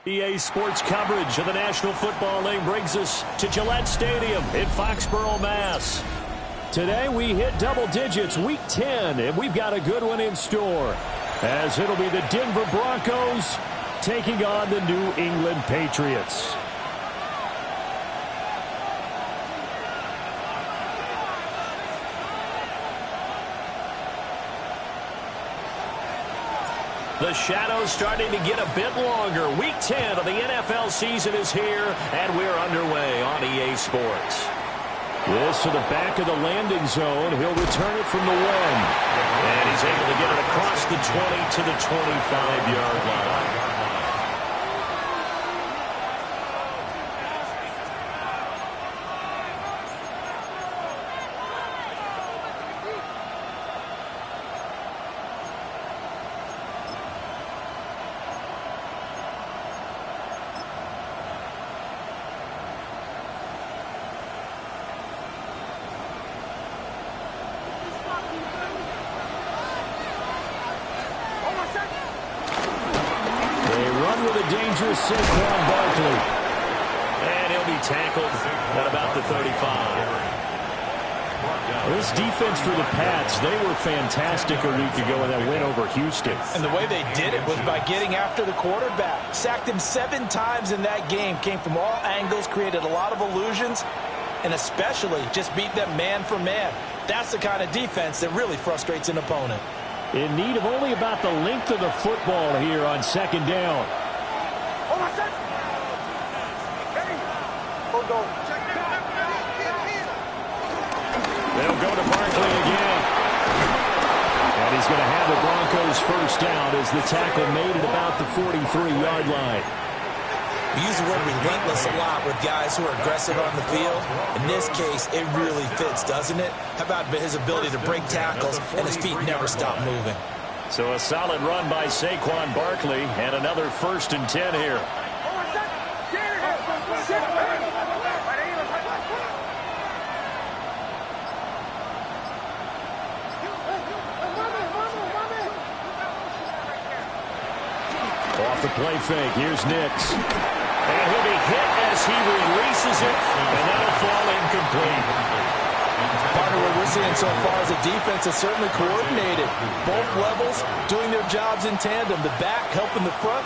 EA Sports coverage of the National Football League brings us to Gillette Stadium in Foxborough, Mass. Today we hit double digits, Week 10, and we've got a good one in store, as it'll be the Denver Broncos taking on the New England Patriots. The shadow's starting to get a bit longer. Week 10 of the NFL season is here, and we're underway on EA Sports. This to the back of the landing zone. He'll return it from the 1. And he's able to get it across the 20 to the 25-yard line. Dangerous Saquon Barkley. And he'll be tackled at about the 35. This defense for the Pats, they were fantastic a week ago in that win over Houston. And the way they did it was by getting after the quarterback. Sacked him 7 times in that game. Came from all angles, created a lot of illusions, and especially just beat them man for man. That's the kind of defense that really frustrates an opponent. In need of only about the length of the football here on second down. They'll go to Barkley again. And he's going to have the Broncos first down as the tackle made at about the 43-yard line. We use the word relentless a lot with guys who are aggressive on the field. In this case, it really fits, doesn't it? How about his ability to break tackles and his feet never stop moving? So a solid run by Saquon Barkley and another 1st and 10 here. Off the play fake, here's Nix. And he'll be hit as he releases it, and that'll fall incomplete. Part of what we're seeing so far is the defense is certainly coordinated. Both levels doing their jobs in tandem. The back helping the front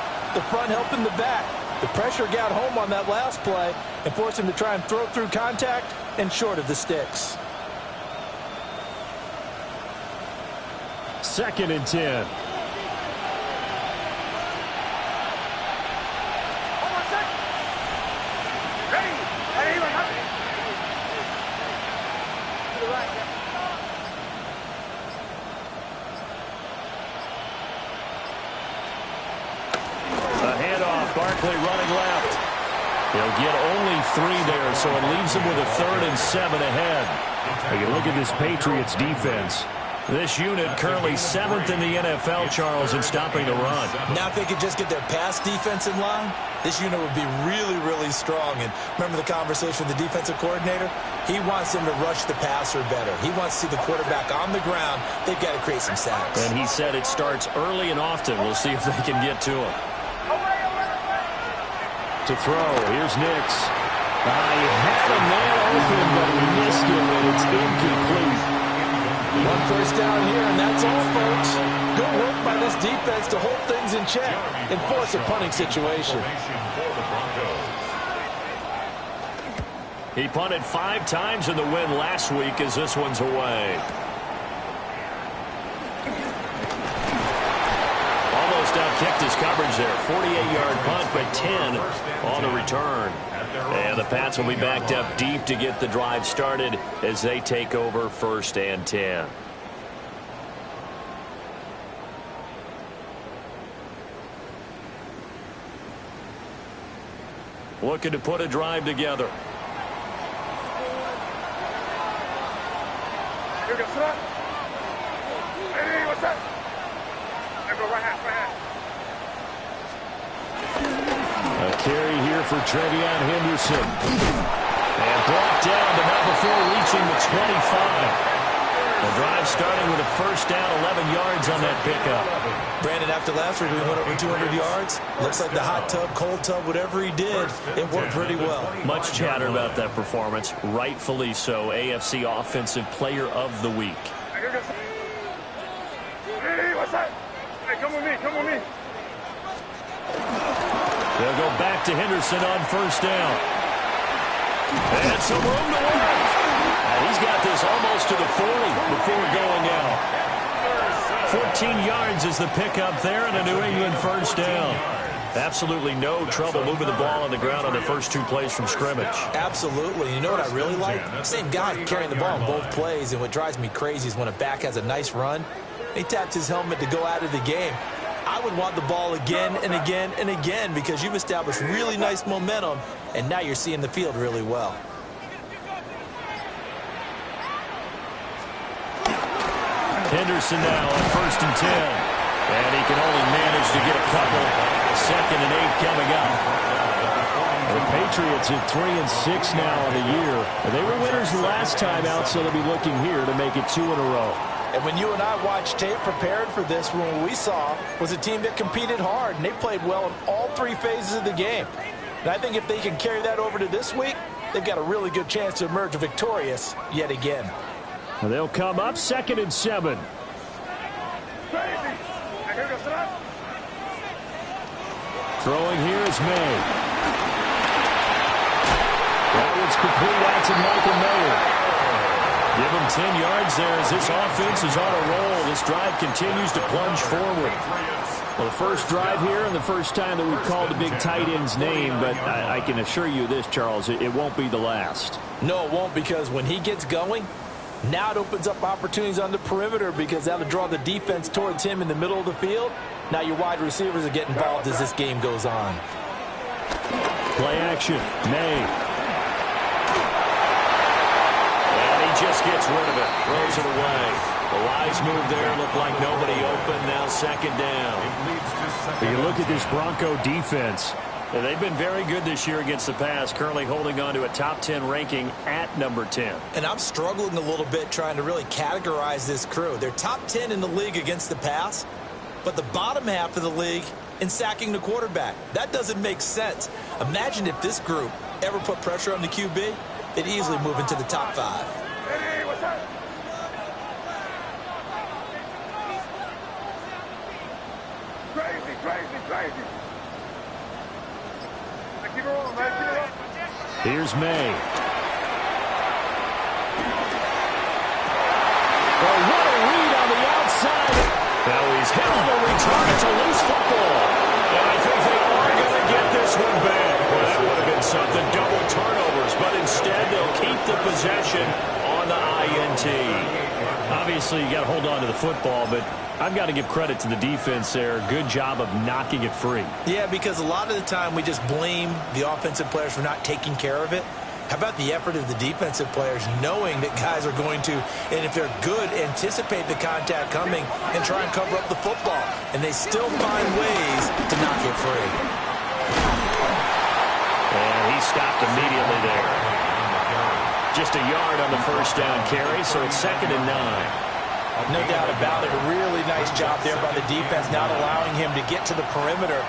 helping the back. The pressure got home on that last play and forced him to try and throw through contact and short of the sticks. 2nd and 10. Barkley running left. He'll get only 3 there, so it leaves him with a 3rd and 7 ahead. You can look at this Patriots defense. This unit currently 7th in the NFL, Charles, in stopping the run. Now if they could just get their pass defense in line, this unit would be really, really strong. And remember the conversation with the defensive coordinator? He wants them to rush the passer better. He wants to see the quarterback on the ground. They've got to create some sacks. And he said it starts early and often. We'll see if they can get to him. To throw, here's Nix. He had a man open, but he missed it, and it's incomplete. 1 first down here, and that's all, folks. Good work by this defense to hold things in check and force a punting situation. He punted 5 times in the win last week as this one's away. Almost out-kicked his coverage there. 48-yard punt, but 10 on the return. And the Pats will be backed up deep to get the drive started as they take over 1st and 10. Looking to put a drive together. A carry here for Trevion Henderson. And brought down, but not before reaching the 25. The drive starting with a first down, 11 yards on that pickup. Brandon, after last week, we went over 200 yards. Looks like the hot tub, cold tub, whatever he did, it worked pretty well. Much chatter about that performance. Rightfully so. AFC Offensive Player of the Week. Hey, what's that? Hey, come with me, come with me. They'll go back to Henderson on first down. And some room to work. And he's got this almost to the 40 before going out. 14 yards is the pickup there and a New England first down. Absolutely no trouble moving the ball on the ground on the first two plays from scrimmage. Absolutely. You know what I really like? Same guy carrying the ball in both plays, and what drives me crazy is when a back has a nice run, he taps his helmet to go out of the game. I would want the ball again and again and again because you've established really nice momentum, and now you're seeing the field really well. Henderson now on first and 10. And he can only manage to get a couple. 2nd and 8 coming up. The Patriots at 3-6 now on the year. They were winners last time out, so they'll be looking here to make it 2 in a row. And when you and I watched tape prepared for this one, what we saw was a team that competed hard, and they played well in all three phases of the game. And I think if they can carry that over to this week, they've got a really good chance to emerge victorious yet again. They'll come up 2nd and 7. Throwing here is May. That one's complete out to Michael Mayer. Give him 10 yards there as this offense is on a roll. This drive continues to plunge forward. Well, the first drive here and the first time that we've called the big tight end's name, but I can assure you this, Charles, it won't be the last. No, it won't, because when he gets going, now it opens up opportunities on the perimeter because that'll draw the defense towards him in the middle of the field. Now your wide receivers are getting involved as this game goes on. Play action. May. And he just gets rid of it. Throws it away. The wise move there. Looked like nobody open. Now 2nd down. When you look at this Bronco defense, they've been very good this year against the pass, currently holding on to a top 10 ranking at number 10. And I'm struggling a little bit trying to really categorize this crew. They're top 10 in the league against the pass, but the bottom half of the league in sacking the quarterback. That doesn't make sense. Imagine if this group ever put pressure on the QB, they'd easily move into the top 5. Hey, what's that? Crazy, crazy, crazy. Keep it rolling, man. Keep it rolling. Here's May. Oh, what a read on the outside. Now he's hit on the return. It's a loose football. And I think they are going to get this one back. Well, that would have been something. Double turnovers. But instead, they'll keep the possession on the INT. Obviously, you got to hold on to the football, but I've got to give credit to the defense there. Good job of knocking it free. Yeah, because a lot of the time we just blame the offensive players for not taking care of it. How about the effort of the defensive players knowing that guys are going to, and if they're good, anticipate the contact coming and try and cover up the football. And they still find ways to knock it free. And he stopped immediately there. Just a yard on the first down carry, so it's 2nd and 9. No doubt about it. A really nice job there by the defense, not allowing him to get to the perimeter.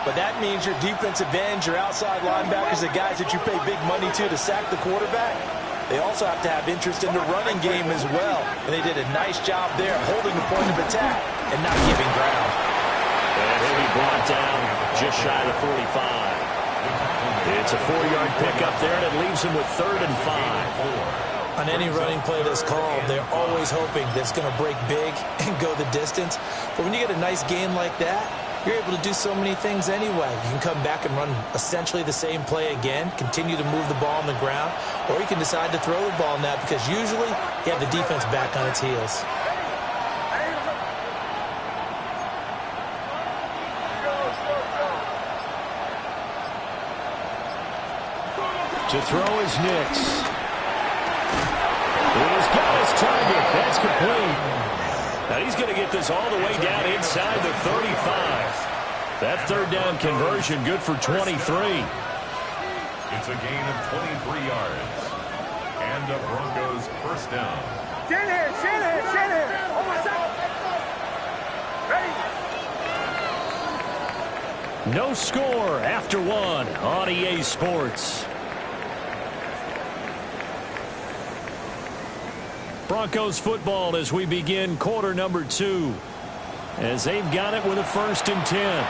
But that means your defensive ends, your outside linebackers, the guys that you pay big money to sack the quarterback, they also have to have interest in the running game as well. And they did a nice job there holding the point of attack and not giving ground. And he'll be brought down just shy of the 45. It's a 4-yard pickup there, and it leaves him with 3rd and 5. On any running play that's called, they're always hoping that it's going to break big and go the distance. But when you get a nice gain like that, you're able to do so many things anyway. You can come back and run essentially the same play again, continue to move the ball on the ground, or you can decide to throw the ball now because usually you have the defense back on its heels. To throw is Nix. He's got his target. That's complete. Now he's going to get this all the way down inside the 35. That 3rd down conversion good for 23. It's a gain of 23 yards. And a Broncos first down. Shanahan. Oh, my God. Ready. No score after one on EA Sports. Broncos football as we begin quarter number 2. As they've got it with a 1st and 10.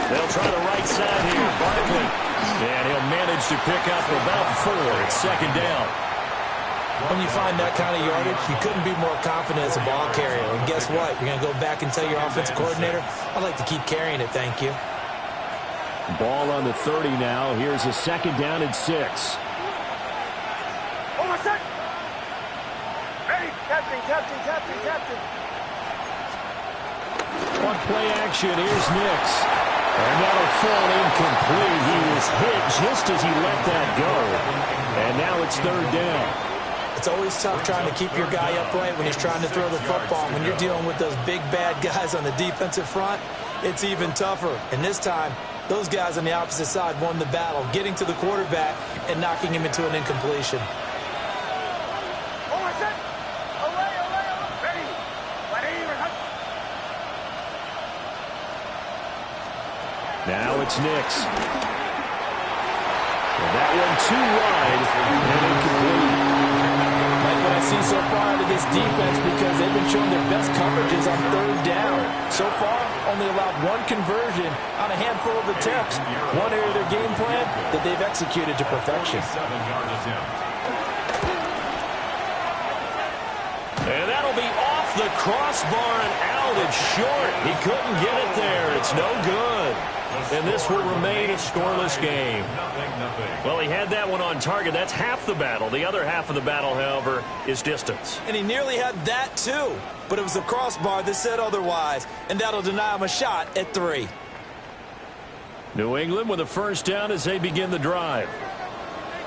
They'll try the right side here. Barkley. And he'll manage to pick up about 4. It's 2nd down. When you find that kind of yardage, you couldn't be more confident as a ball carrier. And guess what? You're going to go back and tell your offensive coordinator, I'd like to keep carrying it, thank you. Ball on the 30 now. Here's a 2nd down and 6. Oh, my God. Ready. Captain. On play action, here's Nix. And that'll fall incomplete. He was hit just as he let that go. And now it's 3rd down. It's always tough trying to keep your guy upright when he's trying to throw the football. When you're dealing with those big, bad guys on the defensive front, it's even tougher. And this time, those guys on the opposite side won the battle, getting to the quarterback and knocking him into an incompletion. Oh, my God. Away. Ready. Now it's Nix. And that one too wide and incomplete. Like what I see so far out of this defense, because they've been showing their best coverages on 3rd down. So far, only allowed 1 conversion on a handful of attempts. One area of their game plan that they've executed to perfection. And that'll be off the crossbar and out. It's short. He couldn't get it there. It's no good. And this will remain a scoreless game. Well, he had that one on target. That's half the battle. The other half of the battle, however, is distance. And he nearly had that, too. But it was the crossbar that said otherwise. And that'll deny him a shot at 3. New England with a 1st down as they begin the drive.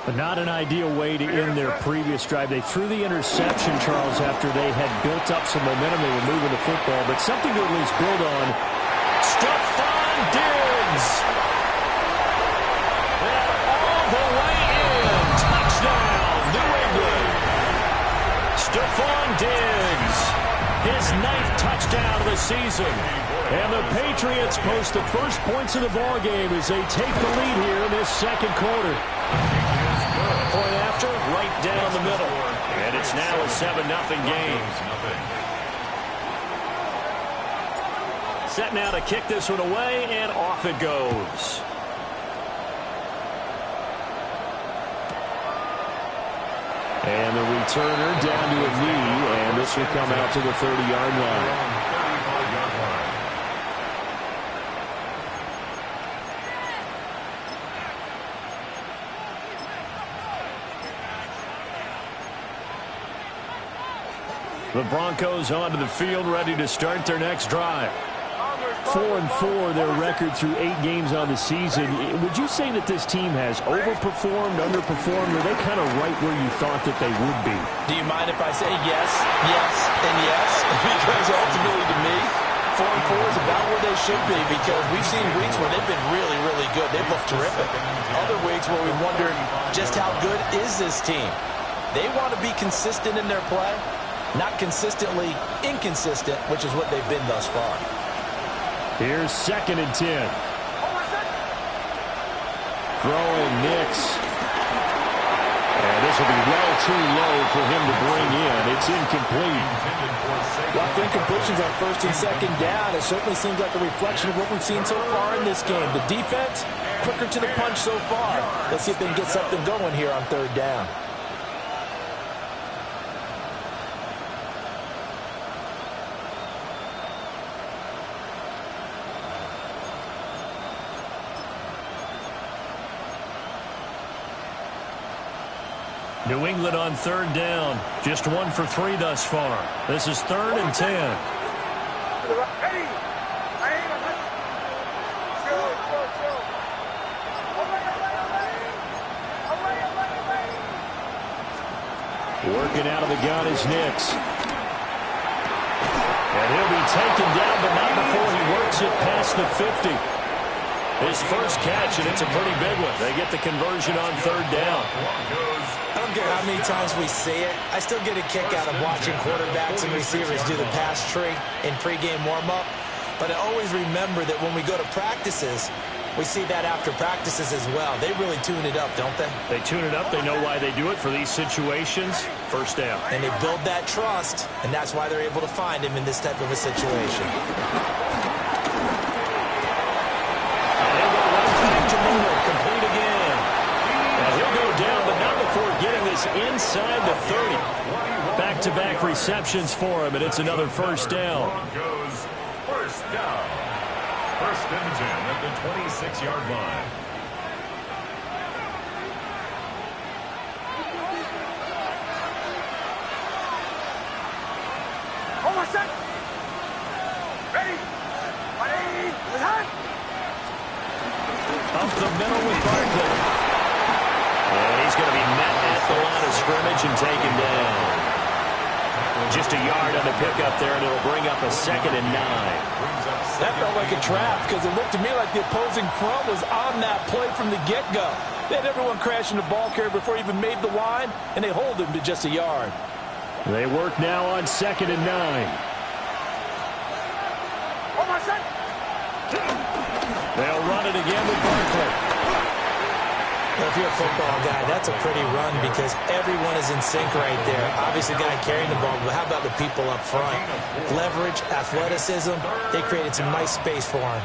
But not an ideal way to end their previous drive. They threw the interception, Charles, after they had built up some momentum. They were moving the football, but something to at least build on. Stephon Diggs. And all the way in. Touchdown, New England. Stephon Diggs. His 9th touchdown of the season. And the Patriots post the first points of the ball game as they take the lead here in this 2nd quarter. Point after, right down the middle. And it's now a 7-0 game. Set now to kick this one away, and off it goes. And the returner down to a knee, and this will come out to the 30-yard line. The Broncos onto the field, ready to start their next drive. 4-4, their record through 8 games on the season. Would you say that this team has overperformed, underperformed, or are they kind of right where you thought that they would be? Do you mind if I say yes, and yes? Because ultimately, to me, 4-4 is about where they should be, because we've seen weeks where they've been really, really good. They've looked terrific. Other weeks where we wondered just how good is this team. They want to be consistent in their play, not consistently inconsistent, which is what they've been thus far. Here's 2nd and 10. Throwing Nix. And this will be well too low for him to bring in. It's incomplete. Well, incompletions on 1st and 2nd down. It certainly seems like a reflection of what we've seen so far in this game. The defense, quicker to the punch so far. Let's see if they can get something going here on 3rd down. New England on 3rd down. Just 1 for 3 thus far. This is 3rd and 10. Working out of the gun is Nix. And he'll be taken down, but not before he works it past the 50. His first catch, and it's a pretty big one. They get the conversion on third down. I don't care how many times we see it. I still get a kick out of watching quarterbacks and receivers do the pass tree in pregame warm-up. But I always remember that when we go to practices, we see that after practices as well. They really tune it up, don't they? They tune it up. They know why they do it for these situations. First down. And they build that trust, and that's why they're able to find him in this type of a situation. Complete again. And he'll go down, but not before getting this inside the 30. Back-to-back receptions for him, and it's another first down. Broncos, first down. First and 10 at the 26-yard line. Almost set. Ready. Ready. Behind. Up the middle with Barkley. And he's going to be met at the line of scrimmage and taken down. Just a yard on the pickup there, and it'll bring up a 2nd and 9. That felt like a trap because it looked to me like the opposing front was on that play from the get-go. They had everyone crashing the ball carrier before he even made the line, and they hold him to just a yard. They work now on 2nd and 9. Almost set. They'll run it again with Barkley. Well, if you're a football guy, that's a pretty run because everyone is in sync right there. Obviously, the guy carrying the ball, but how about the people up front? Leverage, athleticism, they created some nice space for him.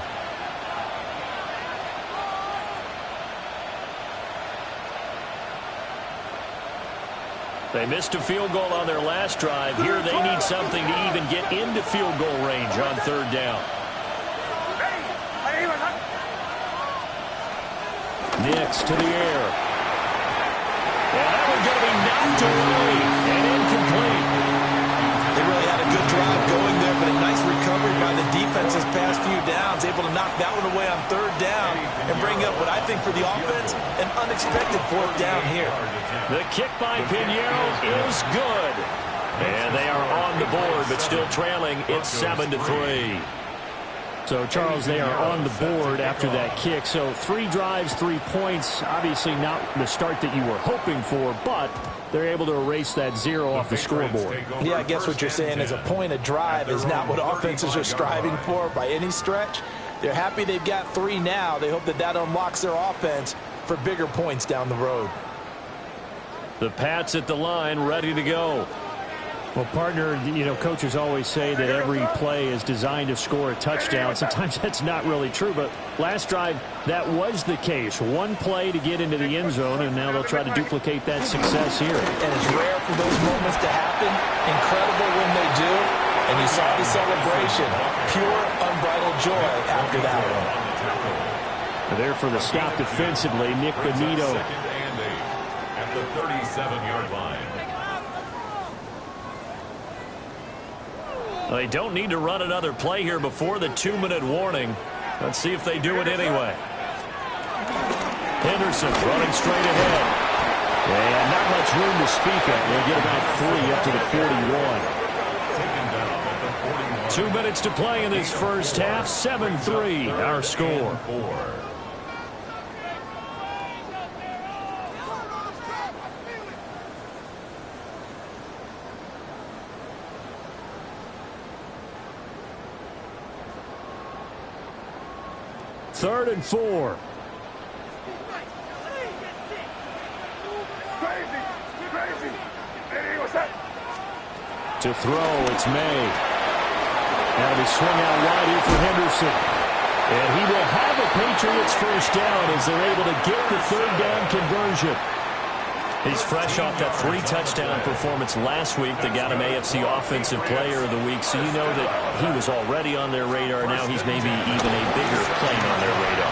They missed a field goal on their last drive. Here they need something to even get into field goal range on third down. Nix to the air. And that one's going to be knocked away and incomplete. They really had a good drive going there, but a nice recovery by the defense this past few downs, able to knock that one away on third down and bring up what I think for the offense, an unexpected fourth down here. The kick by Pinheiro is good. And they are on the board, but still trailing. It's 7-3. So, Charles, they are on the board after that kick. So, 3 drives, 3 points. Obviously not the start that you were hoping for, but they're able to erase that 0 off the scoreboard. Yeah, I guess what you're saying is a point of drive is not what offenses are striving for by any stretch. They're happy they've got 3 now. They hope that that unlocks their offense for bigger points down the road. The Pats at the line, ready to go. Well, partner, you know, coaches always say that every play is designed to score a touchdown. Sometimes that's not really true, but last drive, that was the case. 1 play to get into the end zone, and now they'll try to duplicate that success here. And it's rare for those moments to happen. Incredible when they do. And you saw the celebration. Pure, unbridled joy after that one. There for the stop defensively, Nick Benito. At the 37-yard line. They don't need to run another play here before the 2-minute warning. Let's see if they do it anyway. Henderson running straight ahead. And not much room to speak of. They'll get about 3 up to the 41. 2 minutes to play in this first half. 7-3 our score. Third and 4. To throw, it's May. Now they swing out wide here for Henderson. And he will have a Patriots first down as they're able to get the third down conversion. He's fresh off that 3-touchdown performance last week that got him AFC Offensive Player of the Week, so you know that he was already on their radar. Now he's maybe even a bigger plane on their radar.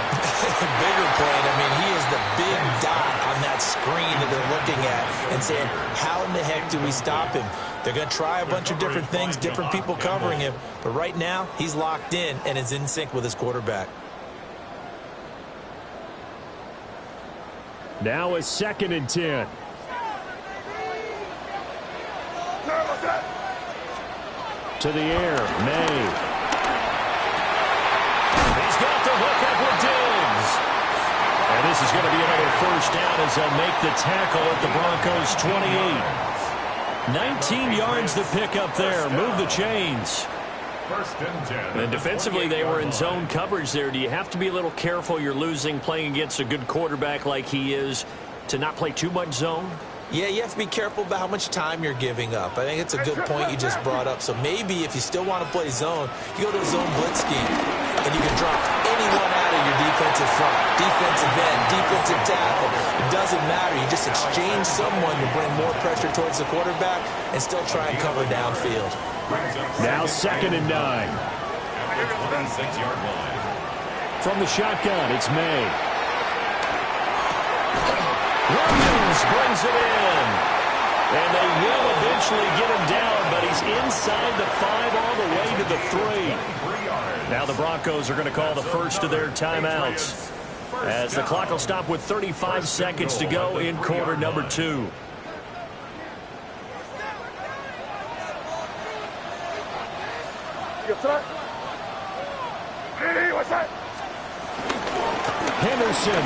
Bigger plane. I mean, he is the big dot on that screen that they're looking at and saying, how in the heck do we stop him? They're going to try a bunch of different things, different people covering him, but right now he's locked in and is in sync with his quarterback. Now a 2nd and 10. To the air, May. He's got the hook up with Diggs. And this is going to be another first down as they'll make the tackle at the Broncos 28. 19 yards to pick up there. Move the chains. First and 10. And defensively, they were in zone coverage there. Do you have to be a little careful? You're losing playing against a good quarterback like he is to not play too much zone? Yeah, you have to be careful about how much time you're giving up. I think it's a good point you just brought up. So maybe if you still want to play zone, you go to a zone blitz scheme, and you can drop anyone out of your defensive front, defensive end, defensive tackle. It doesn't matter. You just exchange someone to bring more pressure towards the quarterback and still try and cover downfield. Now 2nd and 9. At the 26-yard line. From the shotgun, it's May. Williams brings it in. And they will eventually get him down, but he's inside the 5 all the way to the 3. Now the Broncos are going to call the first of their timeouts as the clock will stop with 35 seconds to go in quarter number 2. Henderson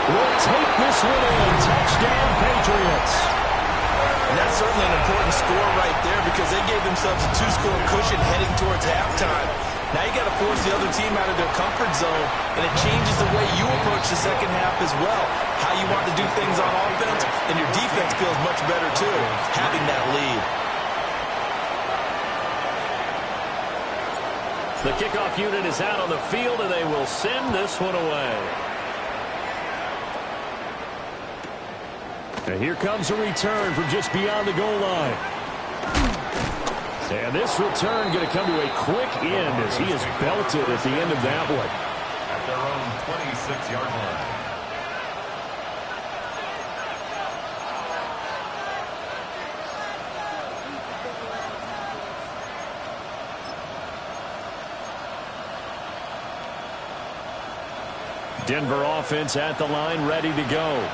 will take this one in. Touchdown, Patriots. And that's certainly an important score right there because they gave themselves a 2-score cushion heading towards halftime. Now you got to force the other team out of their comfort zone, and it changes the way you approach the second half as well. How you want to do things on offense, and your defense feels much better too, having that lead. The kickoff unit is out on the field, and they will send this one away. And here comes a return from just beyond the goal line. And this return going to come to a quick end as he is belted at the end of that one. At their own 26-yard line. Denver offense at the line, ready to go.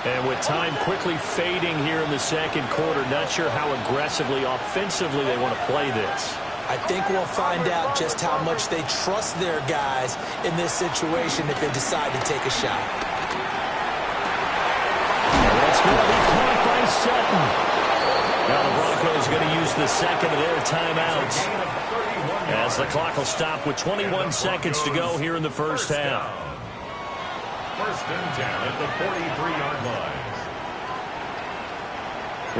And with time quickly fading here in the second quarter, not sure how aggressively, offensively they want to play this. I think we'll find out just how much they trust their guys in this situation if they decide to take a shot. And that's going to be caught by Sutton. Now the Broncos are going to use the second of their timeouts as the clock will stop with 21 seconds to go here in the first half. First and 10 at the 43-yard line.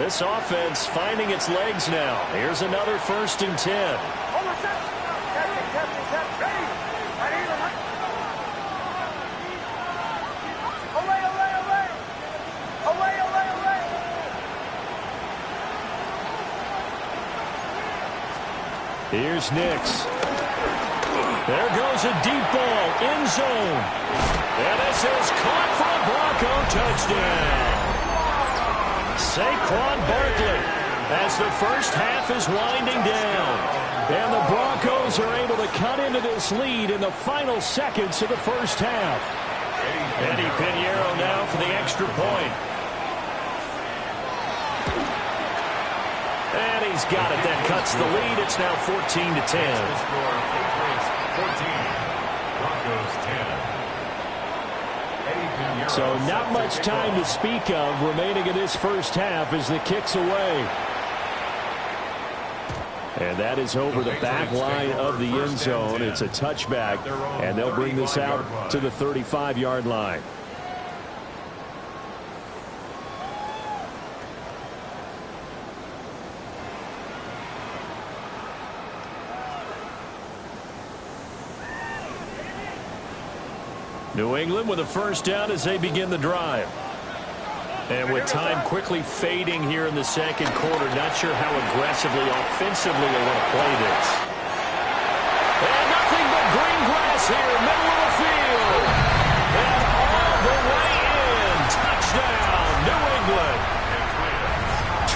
This offense finding its legs now. Here's another 1st and 10. Here's Nix. There goes a deep ball, end zone. And this is caught for a Bronco touchdown. Saquon Barkley as the first half is winding down. And the Broncos are able to cut into this lead in the final seconds of the first half. Eddie Pinheiro now for the extra point. And he's got it. That cuts the lead. It's now 14 to 10. Patriots 14. Broncos 10. So not much time to speak of remaining in this first half as the kick's away. And that is over the back line of the end zone. It's a touchback, and they'll bring this out to the 35-yard line. New England with a first down as they begin the drive. And with time quickly fading here in the second quarter, not sure how aggressively, offensively they want to play this. And nothing but green grass here, middle of the field. And all the way in. Touchdown, New England.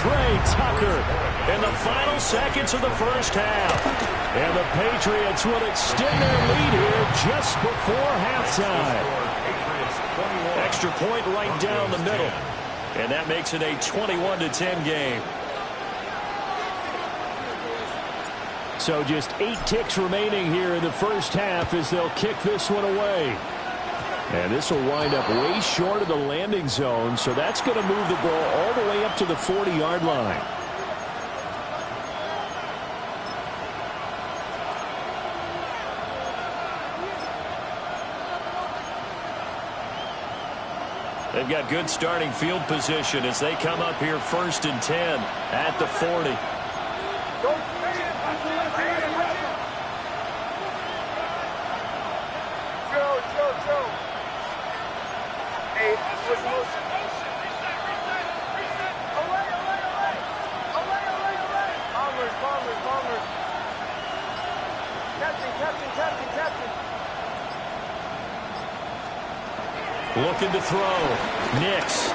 Trey Tucker In the final seconds of the first half. And the Patriots will extend their lead here just before halftime. Extra point right down the middle. And that makes it a 21-10 game. So just 8 ticks remaining here in the first half as they'll kick this one away. And this will wind up way short of the landing zone, so that's going to move the ball all the way up to the 40-yard line. They've got good starting field position as they come up here 1st and 10 at the 40. Looking to throw. Nix.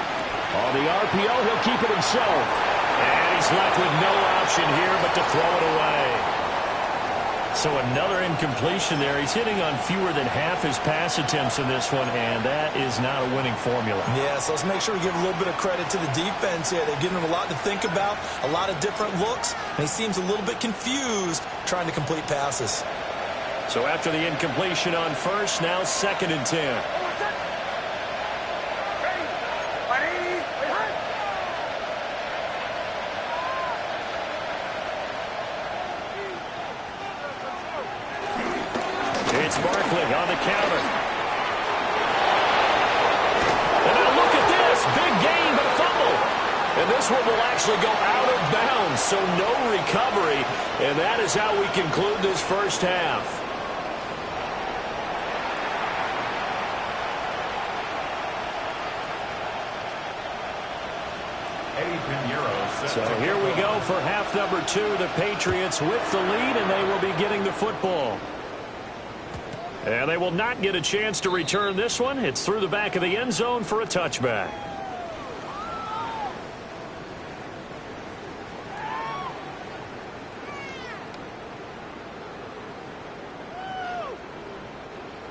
On the RPO, he'll keep it himself. And he's left with no option here but to throw it away. So another incompletion there. He's hitting on fewer than half his pass attempts in this one, and that is not a winning formula. Yeah, so let's make sure we give a little bit of credit to the defense here. They've given him a lot to think about, a lot of different looks, and he seems a little bit confused trying to complete passes. So after the incompletion on first, now 2nd and 10. It's Barkley on the counter. And now look at this. Big gain, but a fumble. And this one will actually go out of bounds, so no recovery. And that is how we conclude this first half. So here we go for half number 2. The Patriots with the lead, and they will be getting the football. And they will not get a chance to return this one. It's through the back of the end zone for a touchback.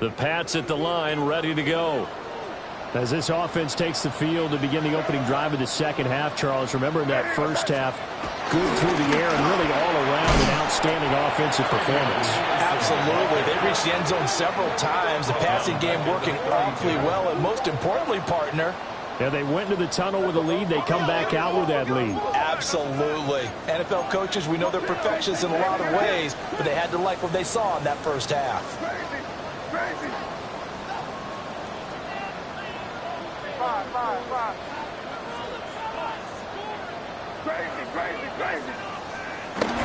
The Pats at the line, ready to go. As this offense takes the field to begin the opening drive of the second half, Charles, remember in that first half, good through the air and really all around an outstanding offensive performance. Absolutely. They reached the end zone several times. The passing game working awfully well, and most importantly, partner, yeah, they went into the tunnel with a lead. They come back out with that lead. Absolutely. NFL coaches, we know they're perfectionists in a lot of ways, but they had to like what they saw in that first half.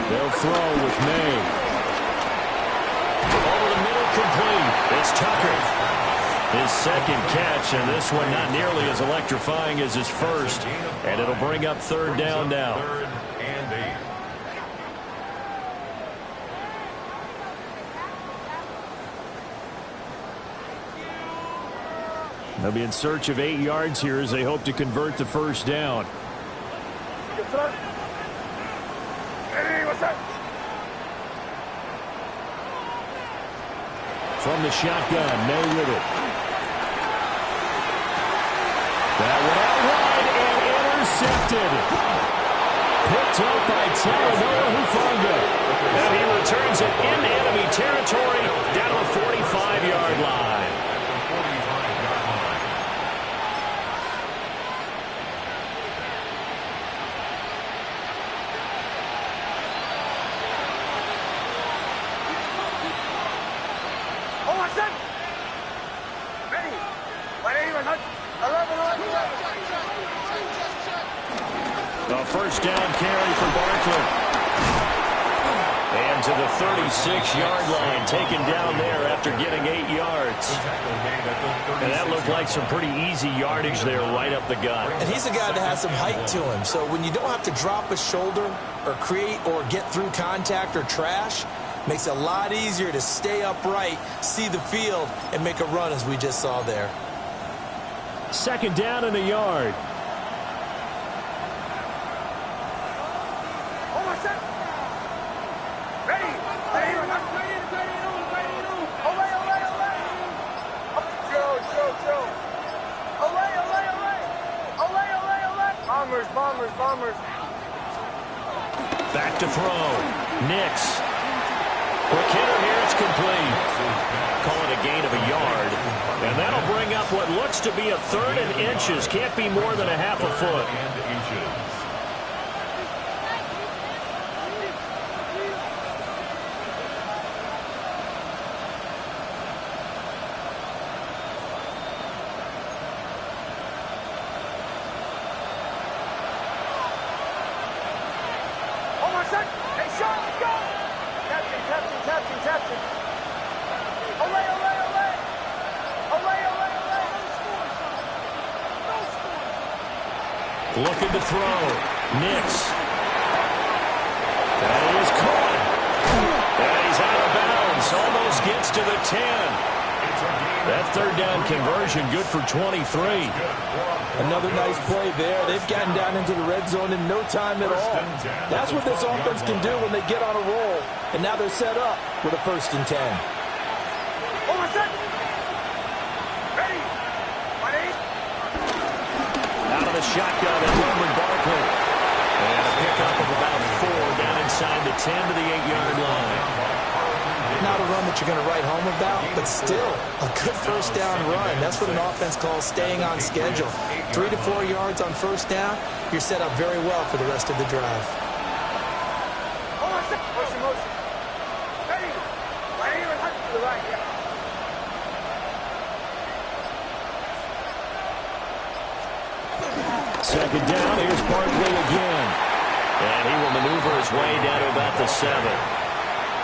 They'll throw with May. Over the middle, complete. It's Tucker. His second catch, and this one not nearly as electrifying as his first. And it'll bring up 3rd down now. 3rd and 8. They'll be in search of 8 yards here as they hope to convert the first down. From the shotgun, May with it. That one out wide and intercepted. Picked up by Talanoa Hufanga. And he returns it into enemy territory down to the 45-yard line. A first down carry for Barkley. And to the 36-yard line, taken down there after getting 8 yards. And that looked like some pretty easy yardage there right up the gut. And he's a guy that has some height to him, so when you don't have to drop a shoulder or create or get through contact or trash, makes it a lot easier to stay upright, see the field, and make a run as we just saw there. 2nd down and a yard. Bombers. Back to throw. Nix. complete. Call it a gain of a yard. And that'll bring up what looks to be a 3rd and inches. Can't be more than a half a foot. Looking to throw. Nix. And he is caught. And he's out of bounds. Almost gets to the 10. That 3rd down conversion good for 23. Another nice play there. They've gotten down into the red zone in no time at all. That's what this offense can do when they get on a roll. And now they're set up with a 1st and 10. Ready. Out of the shotgun and Roman Barkley. And a pickup of about 4 down inside the 10 to the 8-yard line. Not a run that you're going to write home about, but still a good 1st down run. That's what an offense calls staying on schedule. 3 to 4 yards on 1st down, you're set up very well for the rest of the drive. Motion. Ready. To the right, yeah. Second down, here's Barkley again. And he will maneuver his way down to about the 7.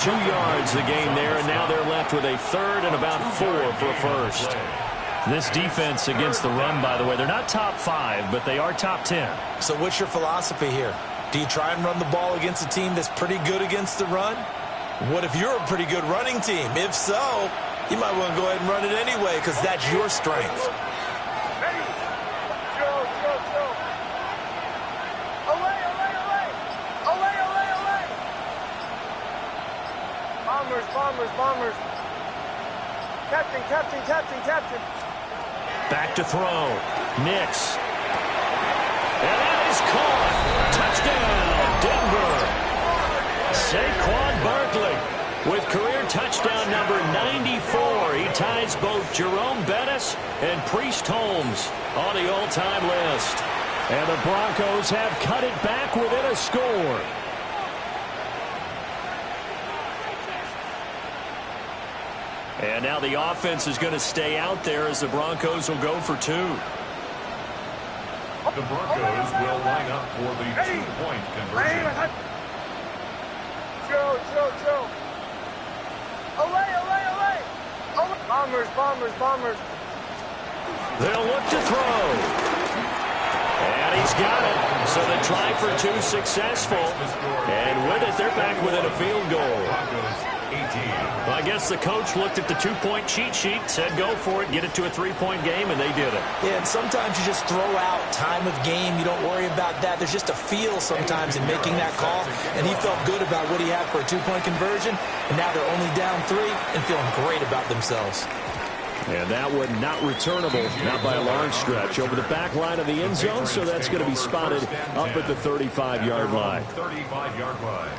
2 yards the gain there, and now they're left with a 3rd and about 4 for a 1st. This defense against the run, by the way, they're not top 5, but they are top 10. So what's your philosophy here? Do you try and run the ball against a team that's pretty good against the run? What if you're a pretty good running team? If so, you might want to go ahead and run it anyway because that's your strength. Ready. Chill. Away. Bombers. Captain. Back to throw. Nix. And that is caught. Touchdown, Denver. Saquon Barkley with career touchdown number 94. He ties both Jerome Bettis and Priest Holmes on the all-time list. And the Broncos have cut it back within a score. And now the offense is going to stay out there as the Broncos will go for 2. The Broncos will line up for the 2-point conversion. Chill. Away. Bombers. They'll look to throw. And he's got it. So the try for 2 successful. And with it, they're back within a field goal. Well, I guess the coach looked at the 2-point cheat sheet, said go for it, get it to a 3-point game, and they did it. Yeah, and sometimes you just throw out time of game. You don't worry about that. There's just a feel sometimes in making that call, and he felt good about what he had for a 2-point conversion, and now they're only down 3 and feeling great about themselves. And that one not returnable, not by a large stretch, over the back line of the end zone, so that's going to be spotted up at the 35-yard line. 35-yard line.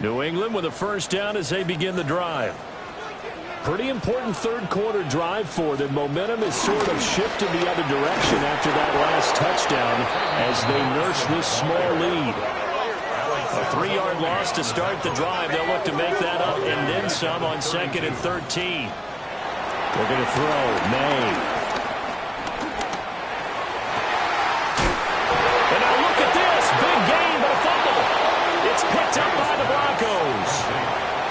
New England with a 1st down as they begin the drive. Pretty important 3rd quarter drive for them. Momentum is sort of shifted the other direction after that last touchdown as they nurse this small lead. A 3-yard loss to start the drive. They'll look to make that up and then some on 2nd and 13. They're going to throw. May. And now look at this. Big gain, but a fumble. It's picked up by the Broncos.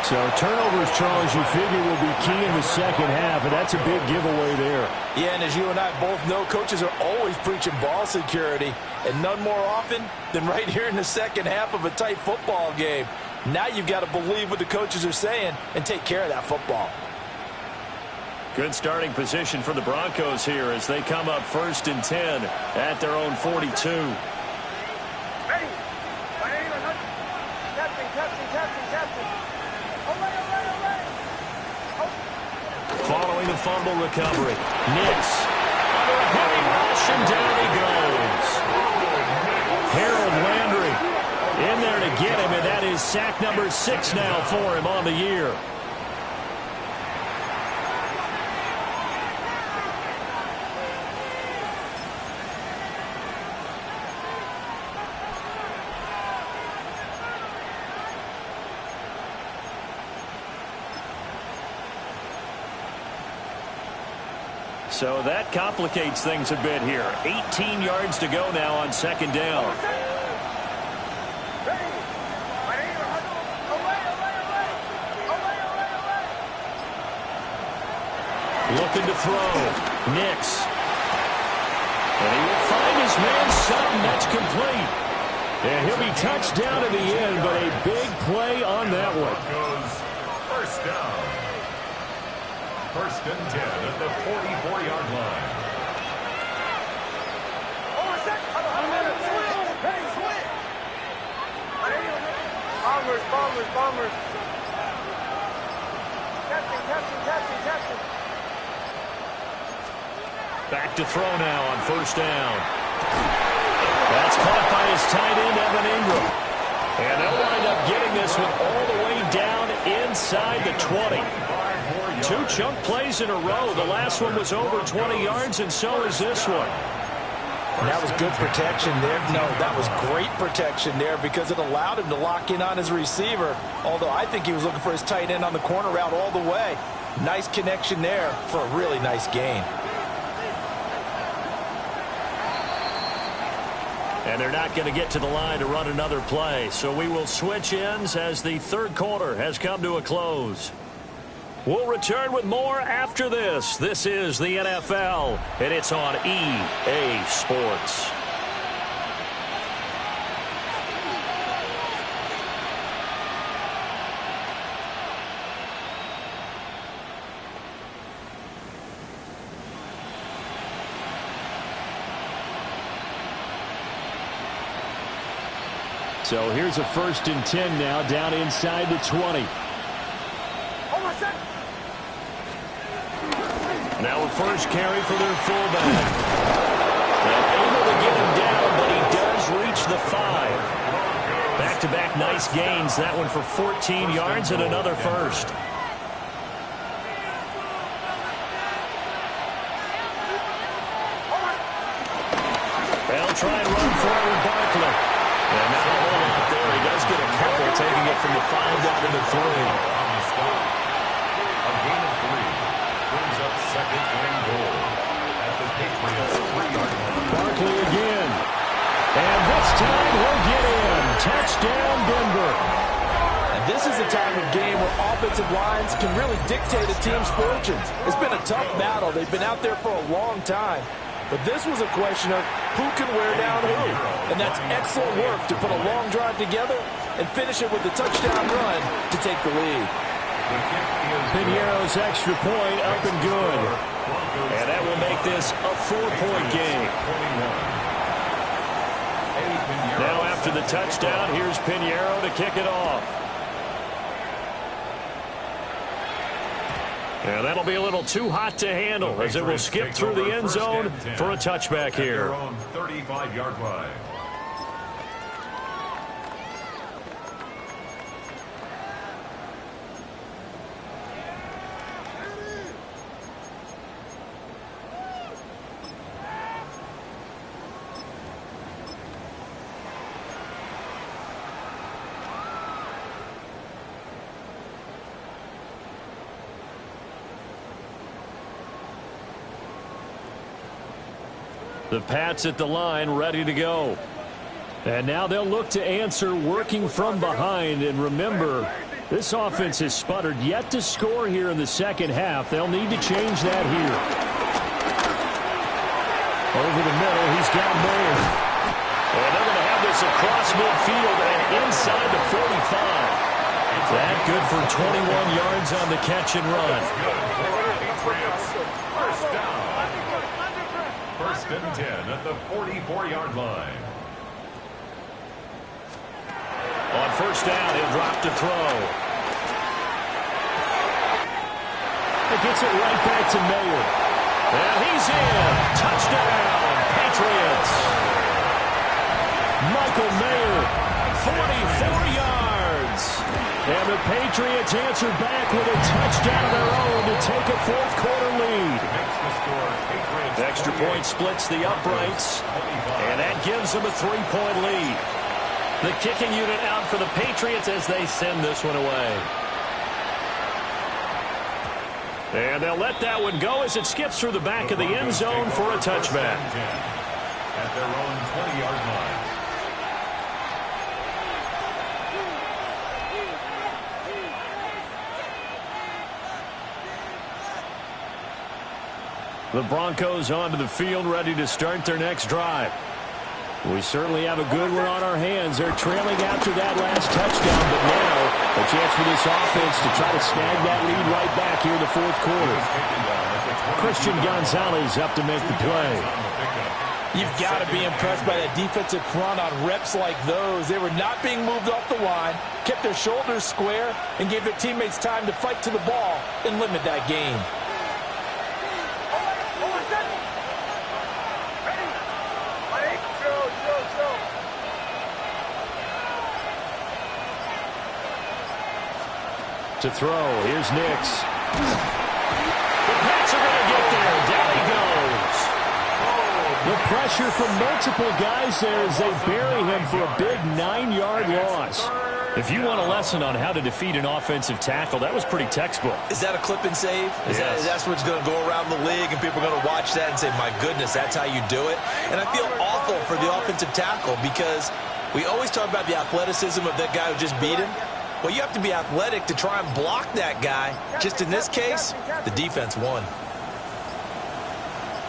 So turnovers, Charles, you figure will be key in the second half, and that's a big giveaway there. Yeah, and as you and I both know, coaches are always preaching ball security, and none more often than right here in the second half of a tight football game. Now you've got to believe what the coaches are saying and take care of that football. Good starting position for the Broncos here as they come up 1st and 10 at their own 42. Ready. Captain. Following the fumble recovery. Nix. Under a heavy rush, and down he goes. Harold Landry in there to get him, and that is sack number 6 now for him on the year. So that complicates things a bit here. 18 yards to go now on second down. Looking to throw. Nix. And he will find his man Sutton. That's complete. And he'll be touched down in the end, but a big play on that one. First down. First and 10 at the 44-yard line. Bombers. Captain. Back to throw now on first down. That's caught by his tight end, Evan Ingram. And they'll wind up getting this one all the way down inside the 20. 2 chunk plays in a row. The last one was over 20 yards, and so is this one. And that was good protection there. No, that was great protection there because it allowed him to lock in on his receiver. Although I think he was looking for his tight end on the corner route all the way. Nice connection there for a really nice gain. And they're not going to get to the line to run another play. So we will switch ends as the third quarter has come to a close. We'll return with more after this. This is the NFL, and it's on EA Sports. So here's a 1st and 10 now down inside the 20. Now a first carry for their fullback. And able to get him down, but he does reach the 5. Back-to-back nice gains. That one for 14 yards and another first. They'll try and run forward Barkley. And not a whole lot there. He does get a couple, taking it from the 5 down to the 3. A gain of 3. Brings up second and goal at the Patriots 3-yard line. Barkley again. And this time he'll get in. Touchdown, Denver. And this is a time of game where offensive lines can really dictate a team's fortunes. It's been a tough battle. They've been out there for a long time. But this was a question of who can wear down who. And that's excellent work to put a long drive together and finish it with a touchdown run to take the lead. Piñeiro's extra point up and good. And that will make this a 4-point game. Now after the touchdown, here's Piñeiro to kick it off. And that'll be a little too hot to handle as it will skip through the end zone for a touchback here. 35-yard line. The Pats at the line, ready to go. And now they'll look to answer working from behind. And remember, this offense has sputtered yet to score here in the second half. They'll need to change that here. Over the middle, he's got Mayer. And they're going to have this across midfield and inside the 45. That good for 21 yards on the catch and run. First down. First and 10 at the 44-yard line. On first down, he'll drop to throw. It gets it right back to Mayer. And he's in. Touchdown, Patriots. Michael Mayer, 44 And the Patriots answer back with a touchdown of their own to take a fourth-quarter lead. Extra point splits the uprights, and that gives them a 3-point lead. The kicking unit out for the Patriots as they send this one away. And they'll let that one go as it skips through the back of the end zone for a touchback. At their own 20-yard line. The Broncos onto the field, ready to start their next drive. We certainly have a good one on our hands. They're trailing after that last touchdown, but now a chance for this offense to try to snag that lead right back here in the fourth quarter. Christian Gonzalez up to make the play. You've got to be impressed by that defensive front on reps like those. They were not being moved off the line, kept their shoulders square, and gave their teammates time to fight to the ball and limit that gain. To throw, here's Nix. The Pats are going to get there. Down he goes. The pressure from multiple guys there as they bury him for a big 9-yard loss. If you want a lesson on how to defeat an offensive tackle, that was pretty textbook. Is that a clip and save? Yes. That's what's going to go around the league, and people are going to watch that and say, my goodness, that's how you do it? And I feel awful for the offensive tackle because we always talk about the athleticism of that guy who just beat him. Well, you have to be athletic to try and block that guy. Just in this case, the defense won.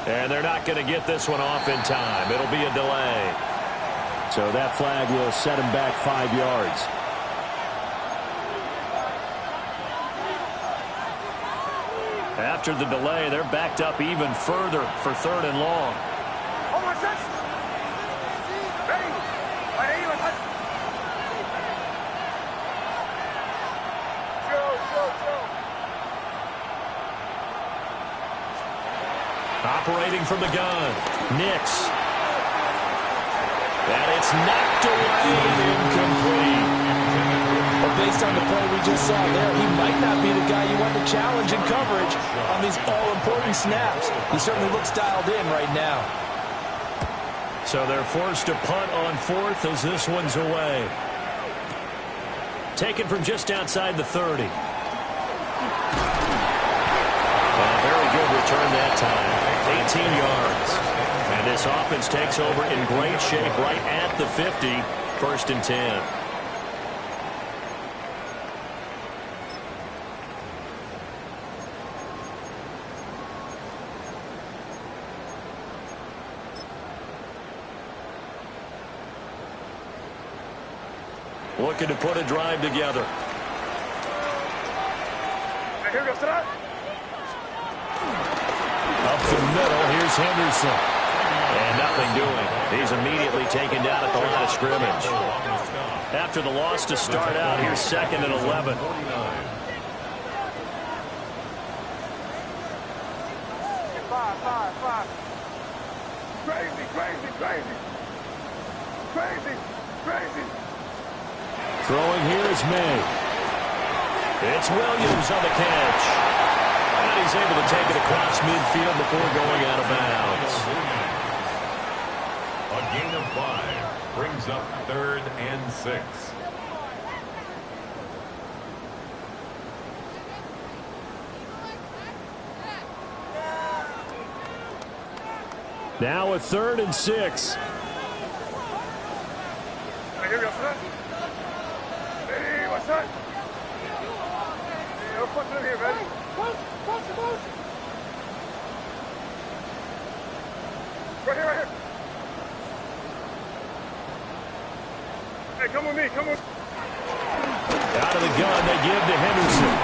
And they're not going to get this one off in time. It'll be a delay. So that flag will set him back 5 yards. After the delay, they're backed up even further for 3rd and long. Operating from the gun, Nix. And it's knocked away and incomplete. Well, based on the play we just saw there, he might not be the guy you want to challenge in coverage on these all-important snaps. He certainly looks dialed in right now. So they're forced to punt on 4th as this one's away. Taken from just outside the 30. Very good return that time. 18 yards. And this offense takes over in great shape right at the 50. 1st and 10. Looking to put a drive together. Up the middle, here's Henderson. And nothing doing. He's immediately taken down at the line of scrimmage. After the loss to start out, here's 2nd and 11. Throwing here is May. It's Williams on the catch. And he's able to take it across midfield before going out of bounds. A gain of 5 brings up 3rd and 6. Now a 3rd and 6. Right here. Hey, come with me, come with me. Out of the gun, they give to Henderson.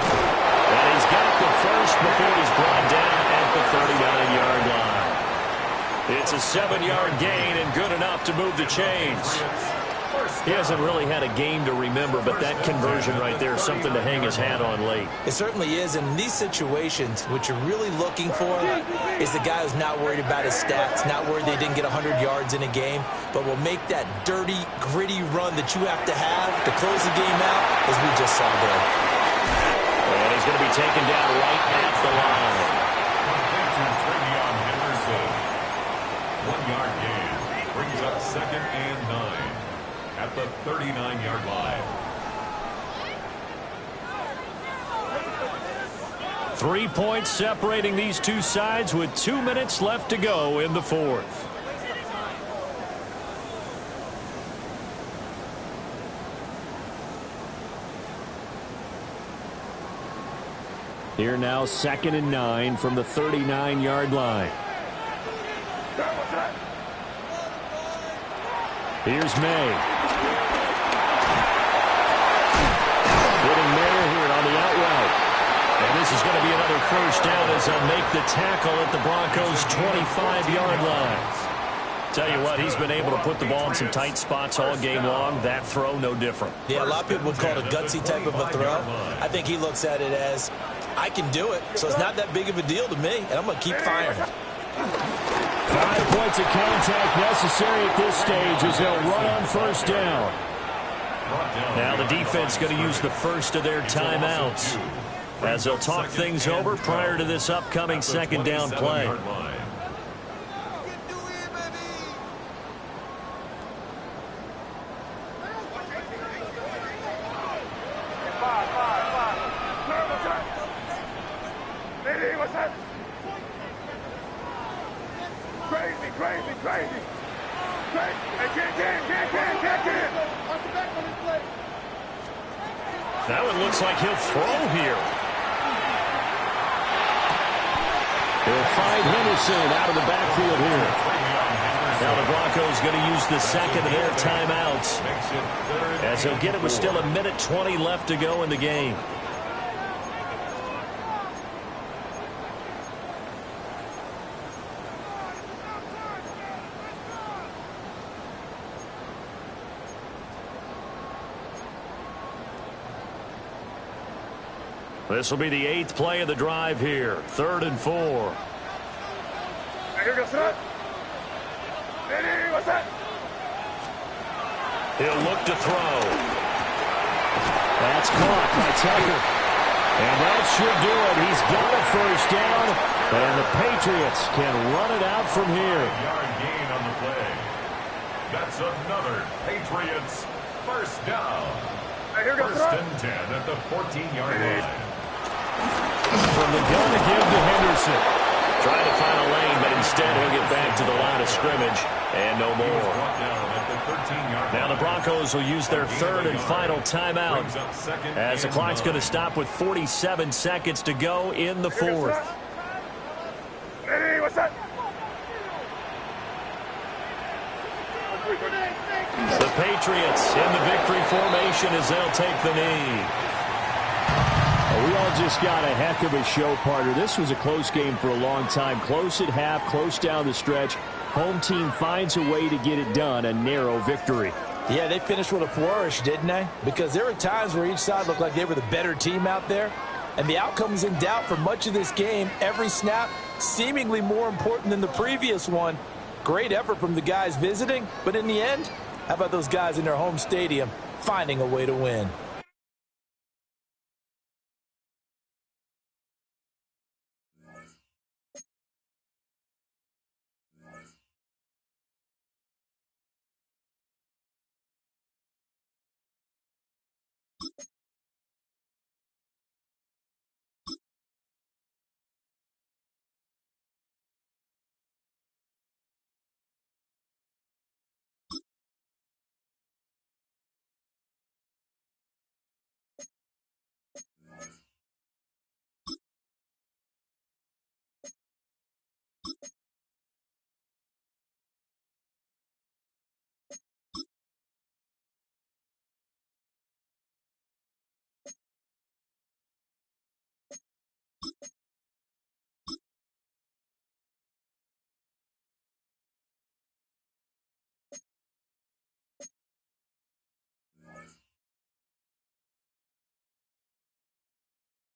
And he's got the first before he's brought down at the 39-yard line. It's a 7-yard gain and good enough to move the chains. He hasn't really had a game to remember, but that conversion right there is something to hang his hat on late. It certainly is. And in these situations, what you're really looking for is the guy who's not worried about his stats, not worried they didn't get 100 yards in a game, but will make that dirty, gritty run that you have to close the game out, as we just saw there. And he's going to be taken down right at the line. 1 yard gain. Brings up 2nd and 9 at the 39-yard line. 3 points separating these two sides with 2 minutes left to go in the fourth. Here now, 2nd and 9 from the 39-yard line. Here's May. Hitting Mayer here on the out route. And this is going to be another first down as they'll make the tackle at the Broncos' 25-yard line. Tell you what, he's been able to put the ball in some tight spots all game long. That throw, no different. Yeah, a lot of people would call it a gutsy type of a throw. I think he looks at it as, I can do it, so it's not that big of a deal to me, and I'm going to keep firing. 5 points of contact necessary at this stage as they'll run on first down. Now the defense going to use the first of their timeouts as they'll talk things over prior to this upcoming second down play. That one looks like he'll throw here. He'll find Henderson out of the backfield here. Now the Broncos going to use the second of their timeouts as he'll get it with still 1:20 left to go in the game. This will be the 8th play of the drive here. 3rd and 4. He'll look to throw. That's caught by Tucker. And that should do it. He's got a first down. And the Patriots can run it out from here. Yard gain on the play. That's another Patriots first down. 1st and 10 at the 14-yard line. From the gun again to Henderson. Trying to find a lane, but instead he'll get back to the line of scrimmage. And no more. Now the Broncos will use their 3rd and final timeout as the clock's going to stop with 47 seconds to go in the fourth. The Patriots in the victory formation as they'll take the knee. We all just got a heck of a show, partner. This was a close game for a long time. Close at half, close down the stretch. Home team finds a way to get it done, a narrow victory. Yeah, they finished with a flourish, didn't they? Because there were times where each side looked like they were the better team out there. And the outcome was in doubt for much of this game. Every snap seemingly more important than the previous one. Great effort from the guys visiting. But in the end, how about those guys in their home stadium finding a way to win?